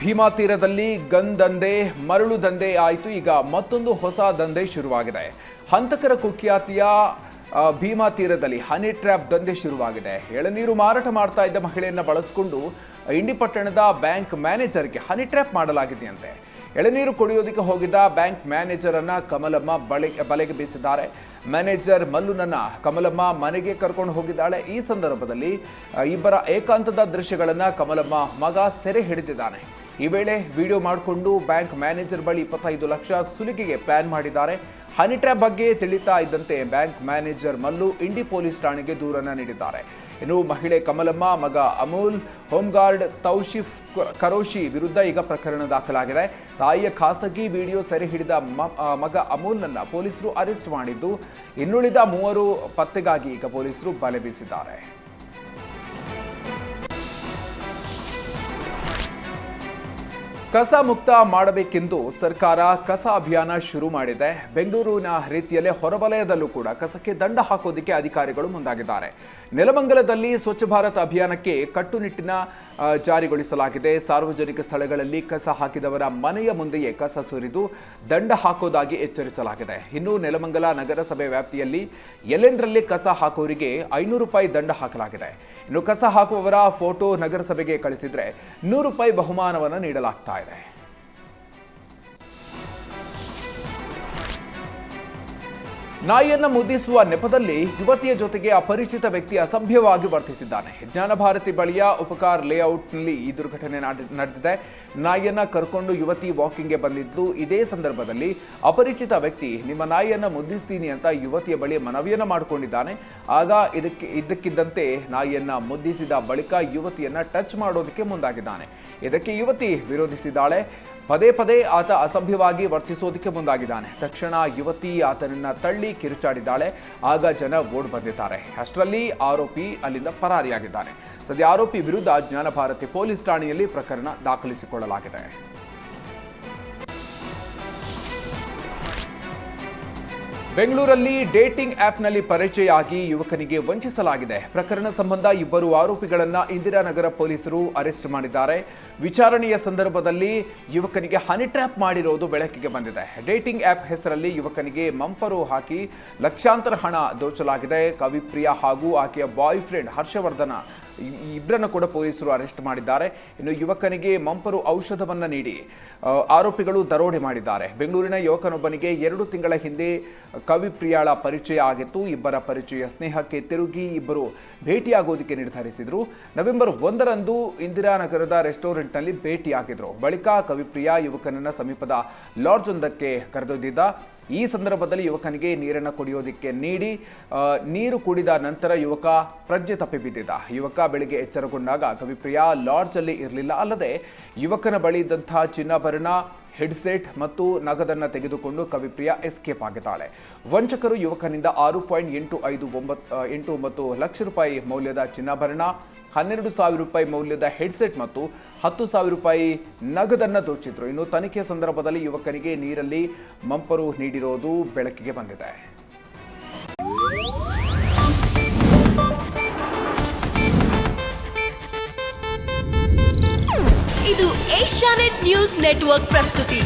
ಭೀಮಾ ತೀರದಲ್ಲಿ ಗನ್ ದಂಧೆ, ಮರಳು ದಂಧೆ ಆಯಿತು. ಈಗ ಮತ್ತೊಂದು ಹೊಸ ದಂಧೆ ಶುರುವಾಗಿದೆ. ಹಂತಕರ ಕುಖ್ಯಾತಿಯ ಭೀಮಾ ತೀರದಲ್ಲಿ ಹನಿ ಟ್ರ್ಯಾಪ್ ದಂಧೆ ಶುರುವಾಗಿದೆ. ಎಳನೀರು ಮಾರಾಟ ಮಾಡ್ತಾ ಇದ್ದ ಮಹಿಳೆಯನ್ನ ಬಳಸಿಕೊಂಡು ಇಂಡಿ ಪಟ್ಟಣದ ಬ್ಯಾಂಕ್ ಮ್ಯಾನೇಜರ್ಗೆ ಹನಿ ಟ್ರ್ಯಾಪ್ ಮಾಡಲಾಗಿದೆಯಂತೆ. ಎಳನೀರು ಕುಡಿಯೋದಕ್ಕೆ ಹೋಗಿದ್ದ ಬ್ಯಾಂಕ್ ಮ್ಯಾನೇಜರ್ ಅನ್ನ ಕಮಲಮ್ಮ ಬಲೆಗೆ ಬೀಸಿದ್ದಾರೆ. ಮ್ಯಾನೇಜರ್ ಮಲ್ಲುನನ್ನ ಕಮಲಮ್ಮ ಮನೆಗೆ ಕರ್ಕೊಂಡು ಹೋಗಿದ್ದಾಳೆ. ಈ ಸಂದರ್ಭದಲ್ಲಿ ಇಬ್ಬರ ಏಕಾಂತದ ದೃಶ್ಯಗಳನ್ನ ಕಮಲಮ್ಮ ಮಗ ಸೆರೆ ಹಿಡಿದಿದ್ದಾನೆ. ಈ ವೇಳೆ ವಿಡಿಯೋ ಮಾಡಿಕೊಂಡು ಬ್ಯಾಂಕ್ ಮ್ಯಾನೇಜರ್ ಬಳಿ 25 ಲಕ್ಷ ಸುಲಿಗೆಗೆ ಪ್ಲಾನ್ ಮಾಡಿದ್ದಾರೆ. ಹನಿ ಟ್ರ್ಯಾಪ್ ಬಗ್ಗೆ ತಿಳಿತಾ ಇದ್ದಂತೆ ಬ್ಯಾಂಕ್ ಮ್ಯಾನೇಜರ್ ಮಲ್ಲು ಇಂಡಿ ಪೊಲೀಸ್ ಠಾಣೆಗೆ ದೂರನ್ನ ನೀಡಿದ್ದಾರೆ. ಇನ್ನು ಮಹಿಳೆ ಕಮಲಮ್ಮ, ಮಗ ಅಮೂಲ್, ಹೋಮ್ಗಾರ್ಡ್ ತೌಶಿಫ್ ಕರೋಶಿ ವಿರುದ್ಧ ಈಗ ಪ್ರಕರಣ ದಾಖಲಾಗಿದೆ. ತಾಯಿಯ ಖಾಸಗಿ ವಿಡಿಯೋ ಸೆರೆ ಹಿಡಿದ ಮಗ ಅಮೂಲ್ನನ್ನ ಪೊಲೀಸರು ಅರೆಸ್ಟ್ ಮಾಡಿದ್ದು, ಇನ್ನುಳಿದ 3 ಪತ್ತೆಗಾಗಿ ಈಗ ಪೊಲೀಸರು ಬಲೆ ಬೀಸಿದ್ದಾರೆ. ಕಸ ಮುಕ್ತ ಮಾಡಬೇಕೆಂದು ಸರ್ಕಾರ ಕಸ ಅಭಿಯಾನ ಶುರು ಮಾಡಿದೆ. ಬೆಂಗಳೂರಿನ ರೀತಿಯಲ್ಲೇ ಹೊರವಲಯದಲ್ಲೂ ಕೂಡ ಕಸಕ್ಕೆ ದಂಡ ಹಾಕೋದಕ್ಕೆ ಅಧಿಕಾರಿಗಳು ಮುಂದಾಗಿದ್ದಾರೆ. ನೆಲಮಂಗಲದಲ್ಲಿ ಸ್ವಚ್ಛ ಭಾರತ್ ಅಭಿಯಾನಕ್ಕೆ ಕಟ್ಟುನಿಟ್ಟಿನ ಜಾರಿಗೊಳಿಸಲಾಗಿದೆ. ಸಾರ್ವಜನಿಕ ಸ್ಥಳಗಳಲ್ಲಿ ಕಸ ಹಾಕಿದವರ ಮನೆಯ ಮುಂದೆಯೇ ಕಸ ಸುರಿದು ದಂಡ ಹಾಕೋದಾಗಿ ಎಚ್ಚರಿಸಲಾಗಿದೆ. ಇನ್ನು ನೆಲಮಂಗಲ ನಗರಸಭೆ ವ್ಯಾಪ್ತಿಯಲ್ಲಿ ಎಲ್ಲೆಂದರಲ್ಲಿ ಕಸ ಹಾಕೋರಿಗೆ 500 ರೂಪಾಯಿ ದಂಡ ಹಾಕಲಾಗಿದೆ. ಇನ್ನು ಕಸ ಹಾಕುವವರ ಫೋಟೋ ನಗರಸಭೆಗೆ ಕಳಿಸಿದ್ರೆ 100 ರೂಪಾಯಿ ಬಹುಮಾನವನ್ನು ನೀಡಲಾಗ್ತಾ ಇದೆ. ನಾಯಿಯನ್ನ ಮುದ್ದಿಸುವ ನೆಪದಲ್ಲಿ ಯುವತಿಯ ಜೊತೆಗೆ ಅಪರಿಚಿತ ವ್ಯಕ್ತಿ ಅಸಭ್ಯವಾಗಿ ವರ್ತಿಸಿದ್ದಾನೆ. ಜ್ಞಾನಭಾರತಿ ಬಳಿಯ ಉಪಕಾರ್ ಲೇಔಟ್ನಲ್ಲಿ ಈ ದುರ್ಘಟನೆ ನಡೆದಿದೆ. ನಾಯಿಯನ್ನ ಕರ್ಕೊಂಡು ಯುವತಿ ವಾಕಿಂಗ್ಗೆ ಬಂದಿದ್ದು. ಇದೇ ಸಂದರ್ಭದಲ್ಲಿ ಅಪರಿಚಿತ ವ್ಯಕ್ತಿ ನಿಮ್ಮ ನಾಯಿಯನ್ನ ಮುದ್ದಿಸ್ತೀನಿ ಅಂತ ಯುವತಿಯ ಬಳಿ ಮನವಿಯನ್ನ ಮಾಡಿಕೊಂಡಿದ್ದಾನೆ. ಆಗ ಇದ್ದಕ್ಕಿದ್ದಂತೆ ನಾಯಿಯನ್ನ ಮುದ್ದಿಸಿದ ಬಳಿಕ ಯುವತಿಯನ್ನ ಟಚ್ ಮಾಡೋದಕ್ಕೆ ಮುಂದಾಗಿದ್ದಾನೆ. ಇದಕ್ಕೆ ಯುವತಿ ವಿರೋಧಿಸಿದ್ದಾಳೆ. ಪದೇ ಪದೇ ಆತ ಅಸಭ್ಯವಾಗಿ ವರ್ತಿಸೋದಕ್ಕೆ ಮುಂದಾಗಿದ್ದಾನೆ. ತಕ್ಷಣ ಯುವತಿ ಆತನನ್ನ ತಳ್ಳಿ ಕಿರುಚಾಡಿದ್ದಾಳೆ. ಆಗ ಜನ ಓಡ್ ಬಂದಿದ್ದಾರೆ. ಅಷ್ಟರಲ್ಲಿ ಆರೋಪಿ ಅಲ್ಲಿಂದ ಪರಾರಿಯಾಗಿದ್ದಾನೆ. ಸದ್ಯ ಆರೋಪಿ ವಿರುದ್ಧ ಜ್ಞಾನಭಾರತಿ ಪೊಲೀಸ್ ಠಾಣೆಯಲ್ಲಿ ಪ್ರಕರಣ ದಾಖಲಿಸಿಕೊಳ್ಳಲಾಗಿದೆ. ಬೆಂಗಳೂರಲ್ಲಿ ಡೇಟಿಂಗ್ ಆಪ್ನಲ್ಲಿ ಪರಿಚಯ ಆಗಿ ಯುವಕನಿಗೆ ವಂಚಿಸಲಾಗಿದೆ. ಪ್ರಕರಣ ಸಂಬಂಧ ಇಬ್ಬರು ಆರೋಪಿಗಳನ್ನ ಇಂದಿರಾನಗರ ಪೊಲೀಸರು ಅರೆಸ್ಟ್ ಮಾಡಿದ್ದಾರೆ. ವಿಚಾರಣೆಯ ಸಂದರ್ಭದಲ್ಲಿ ಯುವಕನಿಗೆ ಹನಿ ಟ್ರ್ಯಾಪ್ ಮಾಡಿರೋದು ಬೆಳಕಿಗೆ ಬಂದಿದೆ. ಡೇಟಿಂಗ್ ಆಪ್ ಹೆಸರಲ್ಲಿ ಯುವಕನಿಗೆ ಮಂಪರು ಹಾಕಿ ಲಕ್ಷಾಂತರ ಹಣ ದೋಚಲಾಗಿದೆ. ಕವಿಪ್ರಿಯಾ ಹಾಗೂ ಆಕೆಯ ಬಾಯ್ ಫ್ರೆಂಡ್ ಹರ್ಷವರ್ಧನ ಇಬ್ಬರನ್ನು ಕೂಡ ಪೊಲೀಸರು ಅರೆಸ್ಟ್ ಮಾಡಿದ್ದಾರೆ. ಇನ್ನು ಯುವಕನಿಗೆ ಮಂಪರು ಔಷಧವನ್ನ ನೀಡಿ ಆರೋಪಿಗಳು ದರೋಡೆ ಮಾಡಿದ್ದಾರೆ. ಬೆಂಗಳೂರಿನ ಯುವಕನೊಬ್ಬನಿಗೆ 2 ತಿಂಗಳ ಹಿಂದೆ ಕವಿಪ್ರಿಯಾಳ ಪರಿಚಯ ಆಗಿತ್ತು. ಇಬ್ಬರ ಪರಿಚಯ ಸ್ನೇಹಕ್ಕೆ ತಿರುಗಿ ಇಬ್ಬರು ಭೇಟಿಯಾಗೋದಕ್ಕೆ ನಿರ್ಧರಿಸಿದ್ರು. ನವೆಂಬರ್ 1ರಂದು ಇಂದಿರಾನಗರದ ರೆಸ್ಟೋರೆಂಟ್ನಲ್ಲಿ ಭೇಟಿಯಾಗಿದ್ರು. ಬಳಿಕ ಕವಿಪ್ರಿಯಾ ಯುವಕನನ್ನ ಸಮೀಪದ ಲಾಡ್ಜ್ ಒಂದಕ್ಕೆ ಕರೆದೊಯ್ದಿದ್ದ. ಈ ಸಂದರ್ಭದಲ್ಲಿ ಯುವಕನಿಗೆ ನೀರನ್ನು ಕುಡಿಯೋದಕ್ಕೆ ನೀಡಿ ನೀರು ಕುಡಿದ ನಂತರ ಯುವಕ ಪ್ರಜ್ಞೆ ತಪ್ಪಿ ಬಿದ್ದಿದ್ದ. ಯುವಕ ಬೆಳಿಗ್ಗೆ ಎಚ್ಚರಗೊಂಡಾಗ ಕವಿಪ್ರಿಯಾ ಲಾಡ್ಜ್ ಅಲ್ಲಿ ಇರಲಿಲ್ಲ. ಅಲ್ಲದೆ ಯುವಕನ ಬಳಿ ಇದ್ದಂತಹ ಚಿನ್ನಾಭರಣ, ಹೆಡ್ಸೆಟ್ ಮತ್ತು ನಗದನ್ನು ತೆಗೆದುಕೊಂಡು ಕವಿಪ್ರಿಯಾ ಎಸ್ಕೇಪ್ ಆಗಿದ್ದಾಳೆ. ವಂಚಕರು ಯುವಕನಿಂದ 6.859 ಲಕ್ಷ ರೂಪಾಯಿ ಮೌಲ್ಯದ ಚಿನ್ನಾಭರಣ, 12,000 ರೂಪಾಯಿ ಮೌಲ್ಯದ ಹೆಡ್ಸೆಟ್ ಮತ್ತು 10,000 ರೂಪಾಯಿ ನಗದನ್ನು ದೋಚಿದ್ರು. ಇನ್ನು ತನಿಖೆ ಸಂದರ್ಭದಲ್ಲಿ ಯುವಕನಿಗೆ ನೀರಲ್ಲಿ ಮಂಪರು ನೀಡಿರೋದು ಬೆಳಕಿಗೆ ಬಂದಿದೆ. ಇದು ಏಷ್ಯಾನೆಟ್ ನ್ಯೂಸ್ ನೆಟ್ವರ್ಕ್ ಪ್ರಸ್ತುತಿ.